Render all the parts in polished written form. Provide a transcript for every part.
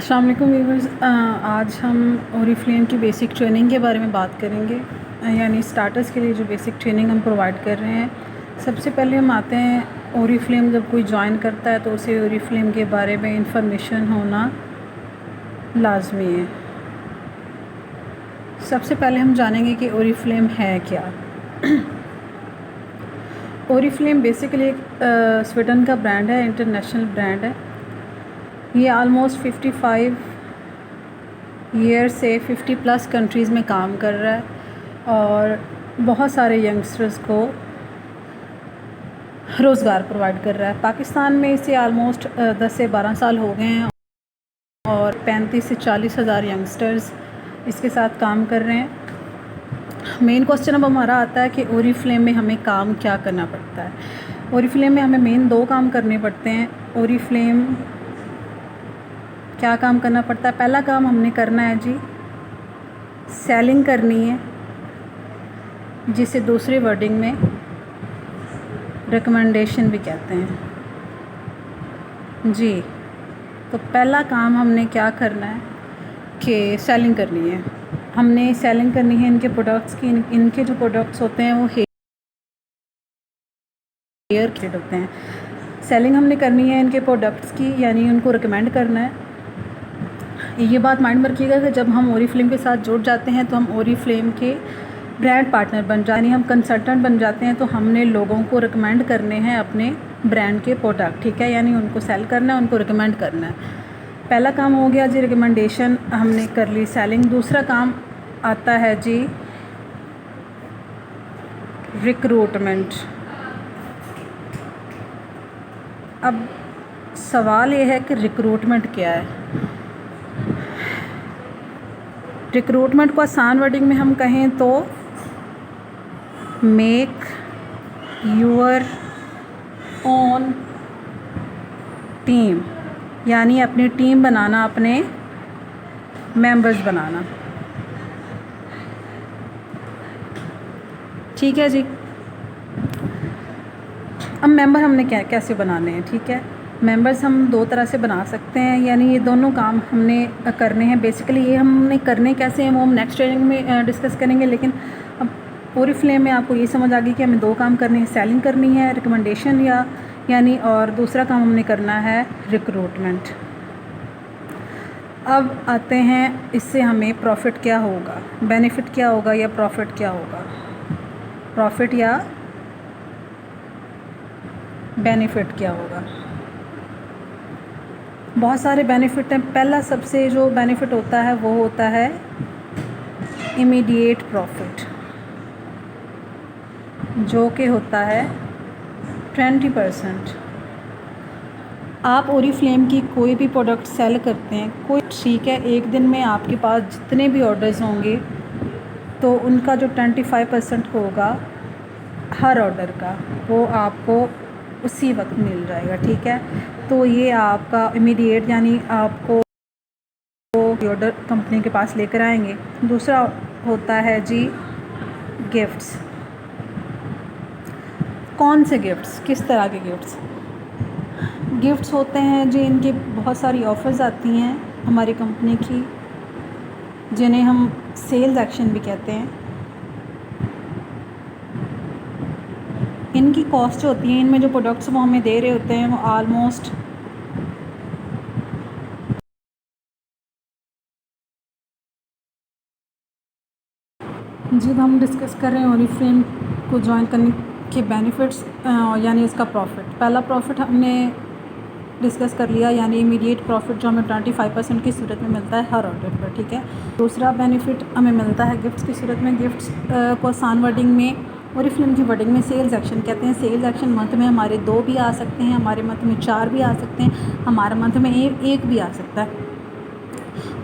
अस्सलाम वालेकुम व्यूअर्स। आज हम ओरिफ्लेम की बेसिक ट्रेनिंग के बारे में बात करेंगे। यानी स्टार्टर्स के लिए जो बेसिक ट्रेनिंग हम प्रोवाइड कर रहे हैं। सबसे पहले हम आते हैं ओरिफ्लेम जब कोई ज्वाइन करता है तो उसे ओरिफ्लेम के बारे में इंफॉर्मेशन होना लाजमी है। सबसे पहले हम जानेंगे कि ओरिफ्लेम है क्या। ओरिफ्लेम बेसिकली एक स्वीडन का ब्रांड है, इंटरनेशनल ब्रांड है। ये आलमोस्ट 55 ईयर से 50+ कंट्रीज़ में काम कर रहा है और बहुत सारे यंगस्टर्स को रोज़गार प्रोवाइड कर रहा है। पाकिस्तान में इसे आलमोस्ट 10 से 12 साल हो गए हैं और 35 से 40 हज़ार यंगस्टर्स इसके साथ काम कर रहे हैं। मेन क्वेश्चन अब हमारा आता है कि ओरिफ्लेम में हमें काम क्या करना पड़ता है। ओरिफ्लेम में हमें मेन 2 काम करने पड़ते हैं। ओरिफ्लेम क्या काम करना पड़ता है? पहला काम हमने करना है जी, सेलिंग करनी है, जिसे दूसरे वर्डिंग में रिकमेंडेशन भी कहते हैं जी। तो पहला काम हमने क्या करना है कि सेलिंग करनी है। हमने सेलिंग करनी है इनके प्रोडक्ट्स की। इनके जो प्रोडक्ट्स होते हैं वो हेयर किट होते हैं। सेलिंग हमने करनी है इनके प्रोडक्ट्स की, यानी उनको रिकमेंड करना है। ये बात माइंड में रखिएगा कि जब हम ओरिफ्लेम के साथ जुड़ जाते हैं तो हम ओरिफ्लेम के ब्रांड पार्टनर बन जाते हैं, यानी हम कंसल्टेंट बन जाते हैं। तो हमने लोगों को रिकमेंड करने हैं अपने ब्रांड के प्रोडक्ट, ठीक है। यानी उनको सेल करना है, उनको रिकमेंड करना है। पहला काम हो गया जी रिकमेंडेशन, हमने कर ली सेलिंग। दूसरा काम आता है जी रिक्रूटमेंट। अब सवाल ये है कि रिक्रूटमेंट क्या है। रिक्रूटमेंट को आसान वर्डिंग में हम कहें तो मेक यूअर ओन टीम, यानी अपनी टीम बनाना, अपने मेंबर्स बनाना, ठीक है जी। अब मेंबर हमने कैसे बनाने हैं, ठीक है। मेंबर्स हम 2 तरह से बना सकते हैं, यानी ये दोनों काम हमने करने हैं। बेसिकली ये हमने करने कैसे हैं वो हम नेक्स्ट ट्रेनिंग में डिस्कस करेंगे। लेकिन अब ओरिफ्लेम में आपको ये समझ आ गई कि हमें 2 काम करने हैं, सेलिंग करनी है, रिकमेंडेशन यानी, और दूसरा काम हमने करना है रिक्रूटमेंट। अब आते हैं इससे हमें प्रॉफिट क्या होगा, बेनिफिट क्या होगा या प्रॉफिट क्या होगा। प्रॉफिट या बेनिफिट क्या होगा। बहुत सारे बेनिफिट हैं। पहला सबसे जो बेनिफिट होता है वो होता है इमीडिएट प्रॉफिट, जो कि होता है 20%। आप ओरिफ्लेम की कोई भी प्रोडक्ट सेल करते हैं, कोई ठीक है, एक दिन में आपके पास जितने भी ऑर्डर्स होंगे तो उनका जो 25% होगा हर ऑर्डर का, वो आपको उसी वक्त मिल जाएगा, ठीक है। तो ये आपका इमीडिएट, यानी आपको ऑर्डर कंपनी के पास लेकर आएंगे। दूसरा होता है जी गिफ्ट्स। कौन से गिफ्ट्स, किस तरह के गिफ्ट्स? गिफ्ट्स होते हैं जी, इनकी बहुत सारी ऑफ़र्स आती हैं हमारी कंपनी की, जिन्हें हम सेल्स एक्शन भी कहते हैं। इनकी कॉस्ट होती है, इनमें जो प्रोडक्ट्स वो हमें दे रहे होते हैं वो आलमोस्ट जब हम डिस्कस कर रहे हैं ओरिफ्लेम को ज्वाइन करने के बेनिफिट्स यानी उसका प्रॉफिट। पहला प्रॉफिट हमने डिस्कस कर लिया, यानी इमीडिएट प्रॉफिट जो हमें 25% की सूरत में मिलता है हर ऑर्डर पर, ठीक है। दूसरा बेनिफिट हमें मिलता है गिफ्ट्स की सूरत में। गिफ्ट्स को आसान वर्डिंग में, ओरिफ्लेम की वर्डिंग में सेल्स एक्शन कहते हैं। सेल्स एक्शन मंथ में हमारे 2 भी आ सकते हैं, हमारे मंथ में 4 भी आ सकते हैं, हमारे मंथ में एक भी आ सकता है।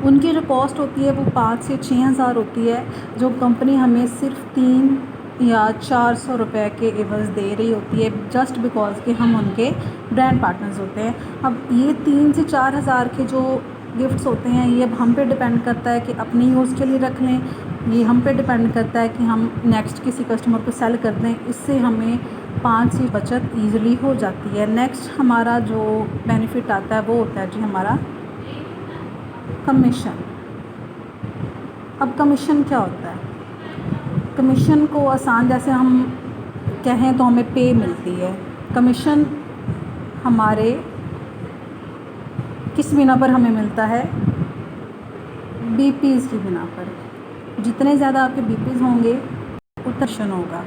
उनकी जो कॉस्ट होती है वो 5 से 6 हज़ार होती है, जो कंपनी हमें सिर्फ 3 या 400 रुपये के एवज़ दे रही होती है, जस्ट बिकॉज़ कि हम उनके ब्रांड पार्टनर्स होते हैं। अब ये 3 से 4 हज़ार के जो गिफ्ट्स होते हैं, ये अब हम पे डिपेंड करता है कि अपने यूज़ के लिए रख लें, ये हम पे डिपेंड करता है कि हम नेक्स्ट किसी कस्टमर को सेल कर दें। इससे हमें 5 से बचत ईज़िली हो जाती है। नेक्स्ट हमारा जो बेनिफिट आता है वो होता है जी हमारा कमीशन। अब कमीशन क्या होता है? कमीशन को आसान जैसे हम कहें तो हमें पे मिलती है। कमीशन हमारे किस बिना पर हमें मिलता है? बीपीज़ की बिना पर। जितने ज़्यादा आपके बीपीज़ होंगे उतना कमीशन होगा।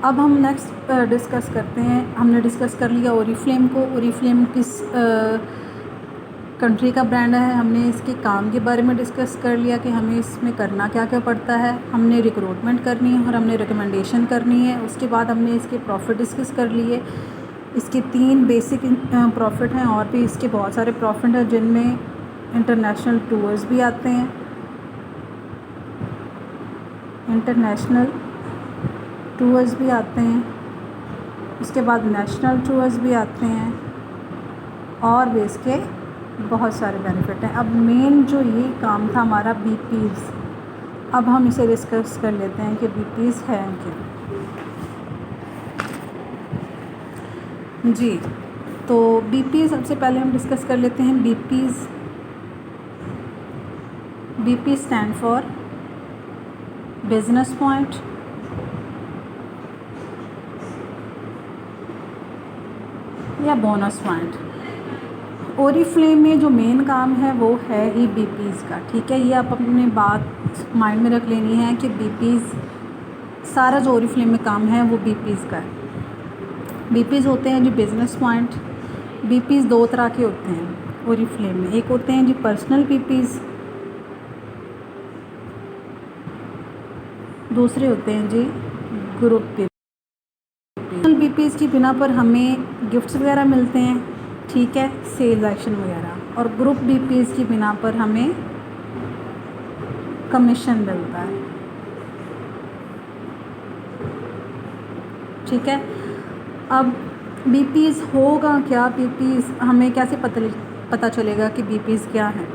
अब हम नेक्स्ट डिस्कस करते हैं। हमने डिस्कस कर लिया ओरिफ्लेम को। ओरिफ्लेम किस कंट्री का ब्रांड है। हमने इसके काम के बारे में डिस्कस कर लिया कि हमें इसमें करना क्या क्या पड़ता है। हमने रिक्रूटमेंट करनी है और हमने रिकमेंडेशन करनी है। उसके बाद हमने इसके प्रॉफिट डिस्कस कर लिए। इसके 3 बेसिक प्रॉफिट हैं और भी इसके बहुत सारे प्रॉफिट हैं जिनमें इंटरनेशनल टूर्स भी आते हैं। इंटरनेशनल टूर्स भी आते हैं, उसके बाद नेशनल टूर्स भी आते हैं और भी इसके बहुत सारे बेनिफिट हैं। अब मेन जो ये काम था हमारा बीपीज़, अब हम इसे डिस्कस कर लेते हैं कि बीपीज़ है क्या। जी, तो बीपीज़ सबसे पहले हम डिस्कस कर लेते हैं। BP stand for business point, या बोनस पॉइंट। ओरिफ्लेम में जो मेन काम है वो है ही बीपीज़ का। ठीक है, ये आप अपने बात माइंड में रख लेनी है कि बीपीज़ सारा जो ओरिफ्लेम में काम है वो बीपीज़ का है। बीपीज़ होते हैं जी बिज़नेस पॉइंट। बीपीज़ 2 तरह के होते हैं ओरिफ्लेम में। एक होते हैं जी पर्सनल बीपीज़, दूसरे होते हैं जी ग्रुप बीपीज़। पर्सनल बीपीज़ की बिना पर हमें गिफ्ट्स वगैरह मिलते हैं, ठीक है, सेल्स एक्शन वगैरह। और ग्रुप बीपीज़ की बिना पर हमें कमीशन मिलता है। ठीक है, अब बीपीज़ होगा क्या? बीपीज़ हमें कैसे पता चलेगा कि बीपीज़ क्या है?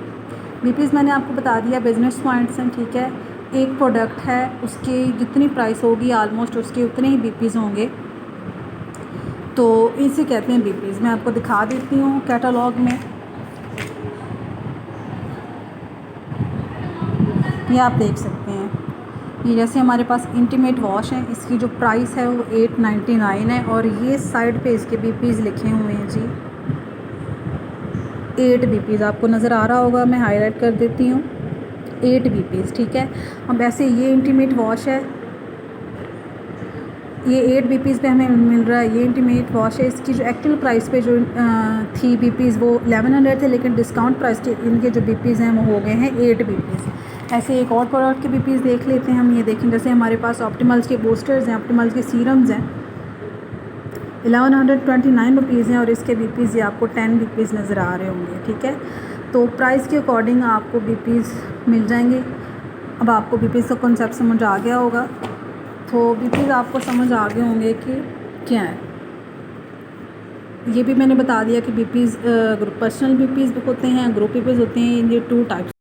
बीपीज़ मैंने आपको बता दिया बिज़नेस पॉइंट्स हैं। ठीक है, एक प्रोडक्ट है, उसकी जितनी प्राइस होगी ऑलमोस्ट उसके उतने ही बीपीज़ होंगे, तो इसे कहते हैं बीपीज़। मैं आपको दिखा देती हूँ कैटलॉग में। ये आप देख सकते हैं, ये जैसे हमारे पास इंटीमेट वॉश है, इसकी जो प्राइस है वो 899 है और ये साइड पे इसके बीपीज़ लिखे हुए हैं जी 8 बीपीज़। आपको नज़र आ रहा होगा, मैं हाईलाइट कर देती हूँ 8 बीपीज़। ठीक है, अब ऐसे ये इंटीमेट वॉश है, ये 8 बीपीज़ पे हमें मिल रहा है। ये इंटीमेट वॉश है, इसकी जो एक्चुअल प्राइस पे जो थी बीपीज़ वो 1100 थे, लेकिन डिस्काउंट प्राइस के इनके जो बीपीज़ हैं वो हो गए हैं 8 बीपीज़। ऐसे एक और प्रोडक्ट के बीपीज़ देख लेते हैं हम। ये देखें, जैसे हमारे पास ऑप्टिमल्स के बूस्टर्स हैं, ऑप्टिमल्स के सीरम्स हैं, 1129 रुपीज़ हैं और इसके बीपीज़ ये आपको 10 बीपीज़ नज़र आ रहे होंगे। ठीक है, तो प्राइस के अकॉर्डिंग आपको बीपीज़ मिल जाएंगे। अब आपको बीपीज़ का कॉन्सेप्ट समझ आ गया होगा, तो बीपीज़ आपको समझ आ गए होंगे कि क्या है। ये भी मैंने बता दिया कि बीपीज़ पर्सनल बीपीज़ होते हैं, ग्रुप बीपीज़ होते हैं। ये 2 टाइप्स